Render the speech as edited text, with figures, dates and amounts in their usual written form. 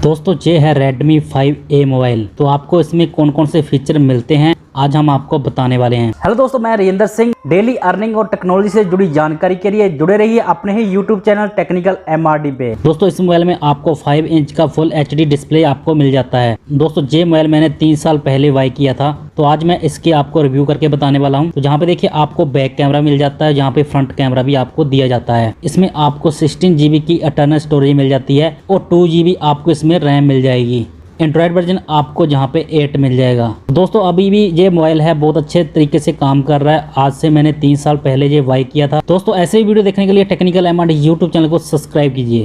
दोस्तों ये है Redmi 5A मोबाइल। तो आपको इसमें कौन कौन से फीचर मिलते हैं आज हम आपको बताने वाले हैं। हेलो दोस्तों, मैं राजेंद्र सिंह। डेली अर्निंग और टेक्नोलॉजी से जुड़ी जानकारी के लिए जुड़े रहिए अपने ही यूट्यूब चैनल टेक्निकल MRD पे। दोस्तों इस मोबाइल में आपको 5 इंच का फुल HD डिस्प्ले आपको मिल जाता है। दोस्तों ये मोबाइल मैंने 3 साल पहले बाय किया था, तो आज मैं इसके आपको रिव्यू करके बताने वाला हूँ। तो जहाँ पे देखिए आपको बैक कैमरा मिल जाता है, जहाँ पे फ्रंट कैमरा भी आपको दिया जाता है। इसमें आपको 16 GB की इंटरनल स्टोरेज मिल जाती है और 2 GB आपको इसमें रैम मिल जाएगी। एंड्रॉयड वर्जन आपको जहाँ पे 8 मिल जाएगा। दोस्तों अभी भी ये मोबाइल है बहुत अच्छे तरीके से काम कर रहा है। आज से मैंने 3 साल पहले ये बाय किया था। दोस्तों ऐसे ही वीडियो देखने के लिए टेक्निकल MRD यूट्यूब चैनल को सब्सक्राइब कीजिए।